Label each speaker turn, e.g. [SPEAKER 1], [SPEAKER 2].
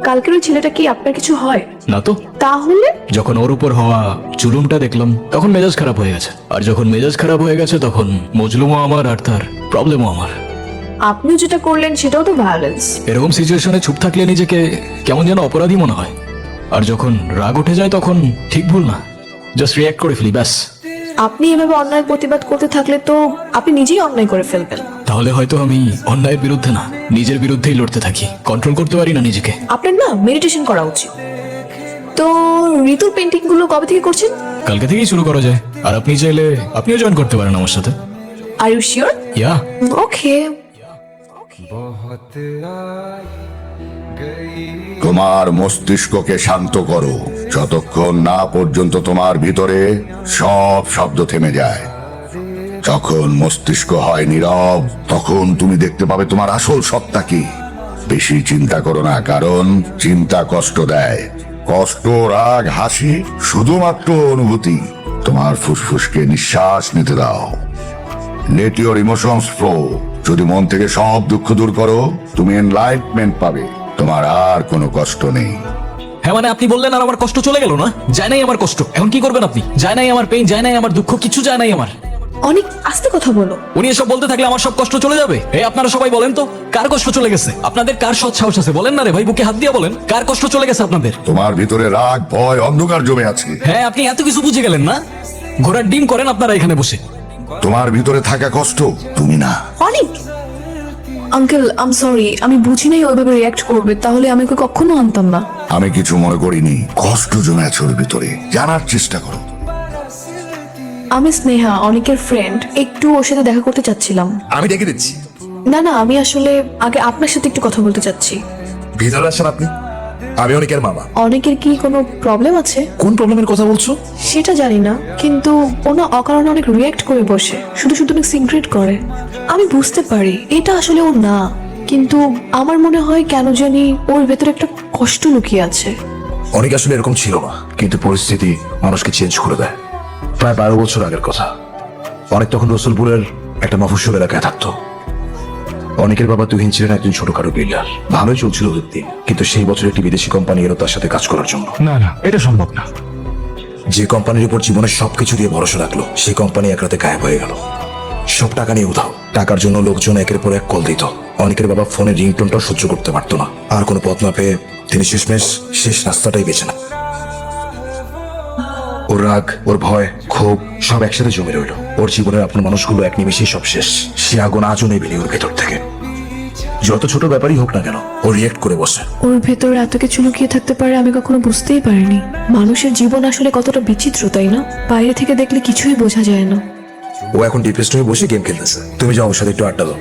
[SPEAKER 1] কালকের ওই ছেলেটা কি আপনার কিছু হয়
[SPEAKER 2] না তো।
[SPEAKER 1] তাহলে?
[SPEAKER 2] যখন ওর উপর হওয়া জুলুমটা দেখলাম তখন মেজাজ খারাপ হয়ে গেছে, আর যখন মেজাজ খারাপ হয়ে গেছে তখন মজলুমও আমার আর তার প্রবলেমও আমার।
[SPEAKER 1] আপনিও যেটা করলেন সেটাও তো ভায়োলেন্স।
[SPEAKER 2] এরকম সিচুয়েশনে চুপ থাকলে নিজেকে কেমন যেন অপরাধী মনে হয়, আর যখন রাগ উঠে যায় তখন ঠিক ভুল না, জাস্ট রিঅ্যাক্ট করে ফেলি ব্যাস।
[SPEAKER 1] আপনি এভাবে অন্যায় প্রতিবাদ করতে থাকলে তো আপনি নিজেই অন্যায় করে ফেলবেন।
[SPEAKER 2] তাহলে হয়তো আমি অন্যায়ের বিরুদ্ধে না, নিজের বিরুদ্ধেই লড়তে থাকি, কন্ট্রোল করতে পারি না নিজেকে।
[SPEAKER 1] আপনার না মেডিটেশন করা উচিত। তো ঋতুর পেন্টিং গুলো কবে থেকে করছেন?
[SPEAKER 2] কালকে থেকেই শুরু করা যায়, আর আপনি চাইলে আপনিও জয়েন করতে পারেন আমার সাথে।
[SPEAKER 1] Are you sure?
[SPEAKER 2] Yeah.
[SPEAKER 1] Okay.
[SPEAKER 3] তোমার মস্তিষ্ককে শান্ত করো যতক্ষণ না পর্যন্ত তোমার ভিতরে সব শব্দ থেমে যায়। যখন মস্তিষ্ক হয় নীরব তখন তুমি দেখতে পাবে তোমার আসল সত্তা কি। বেশি চিন্তা করো না, কারণ চিন্তা কষ্ট দেয়। কষ্ট, রাগ, হাসি শুধুমাত্র অনুভূতি। তোমার ফুসফুসকে নিঃশ্বাস নিতে দাও। Let your emotions flow. যদি মন থেকে সব দুঃখ দূর করো তুমি এনলাইটমেন্ট পাবে। তোমার আর কোনো কষ্ট নেই।
[SPEAKER 2] হ্যাঁ মানে আপনি বললেন আর আমার কষ্ট চলে গেল না? যায় নাই আমার কষ্ট, এখন কি করবেন আপনি? যায় নাই আমার পেইন, যায় নাই আমার দুঃখ, কিছু যায় নাই আমার।
[SPEAKER 1] অনেক আস্তে কথা বলো।
[SPEAKER 2] উনি এসব বলতে থাকলে আমার সব কষ্ট চলে যাবে? এই আপনারা সবাই বলেন তো, কার কষ্ট চলে গেছে? আপনাদের কার সৎ সাহস আছে বলেন না রে ভাই, বুকে হাত দিয়ে বলেন কার কষ্ট চলে গেছে আপনাদের?
[SPEAKER 3] তোমার ভিতরে রাগ, ভয়, অন্ধকার জমে আছে।
[SPEAKER 2] হ্যাঁ আপনি এত কিছু বুঝে গেলেন না? ঘোড়ার ডিম করেন আপনারা এখানে বসে।
[SPEAKER 3] তোমার ভিতরে থাকা কষ্ট তুমি না।
[SPEAKER 1] অনেক আঙ্কেল আম সরি, আমি বুঝি নাই ওইভাবে রিয়াক্ট করবে, তাহলে আমি ওকে কখনো আনতাম না।
[SPEAKER 3] আমি কিছু মনে করিনি। কষ্ট জমে আছে ওর ভিতরে, জানার চেষ্টা করো।
[SPEAKER 1] আমি স্নেহা, অনেকের ফ্রেন্ড। একটু ওর সাথে দেখা করতে চাচ্ছিলাম।
[SPEAKER 4] আমি ডেকে দিচ্ছি।
[SPEAKER 1] না না, আমি আসলে আগে আপনার সাথে একটু কথা বলতে চাচ্ছি।
[SPEAKER 4] ভিতরে আসেন আপনি। আমি অনেকের মামা।
[SPEAKER 1] অনেকের কি কোনো প্রবলেম আছে?
[SPEAKER 4] কোন প্রবলেমের কথা বলছো?
[SPEAKER 1] সেটা জানি না, কিন্তু ওনা অকারণে অনেক রিয়াক্ট করে বসে, শুধু শুধু অনেক সিক্রেট করে। আমি বুঝতে পারি এটা আসলে ও না, কিন্তু আমার মনে হয় কেন জানি ওর ভেতরে একটা কষ্ট লুকিয়ে আছে।
[SPEAKER 4] অনেক আসলে এরকম ছিল না, কিন্তু পরিস্থিতি মানুষকে চেঞ্জ করে দেয়। প্রায় 12 বছর আগের কথা। অনেক তখন রসুলপুরের একটা মফস্বল এলাকায় থাকতো। অনেকের বাবা তুহিন ছিলেন একজন ছোটখাটো বিল্ডার। ভালোই চলছিল ওদের দিন, কিন্তু সেই বছর একটি বিদেশি কোম্পানি এলো তার সাথে কাজ করার জন্য।
[SPEAKER 5] না না, এটা সম্ভব না।
[SPEAKER 4] যে কোম্পানির উপর জীবনের সবকিছু দিয়ে ভরসা রাখলো, সেই কোম্পানি এক রাতে গায়েব হয়ে গেল। সব টাকা নিয়ে উধাও। টাকার জন্য লোকজন একের পর এক কল দিত। অনেকের বাবা ফোনের রিংটোনটাও সহ্য করতে পারতো না। আর কোনো পথ না পেয়ে তিনি শেষমেশ শেষ রাস্তাটাই বেছে নেন। ওর রাগ, ওর ভয়, ক্ষোভ সব একসাথে জমে রইল। ওর জীবনের আপন মানুষগুলো এক নিমেষেই সব শেষ। সে আগুন আজও নেই বেরিয়ে ওর ভেতর থেকে। যত ছোট ব্যাপারই হোক না কেন, ও রিয়েক্ট করে বসে।
[SPEAKER 1] ওর ভেতরে এত কিছু লুকিয়ে থাকতে পারে আমি কখনো বুঝতেই পারিনি। মানুষের জীবন আসলে কতটা বিচিত্র, তাই না? বাইরে থেকে দেখলে কিছুই বোঝা যায় না।
[SPEAKER 4] ও এখন ডিপ্রেসড হয়ে বসে গেম খেলতেছে। তুমি যাও ওর সাথে একটু আড্ডা দাও।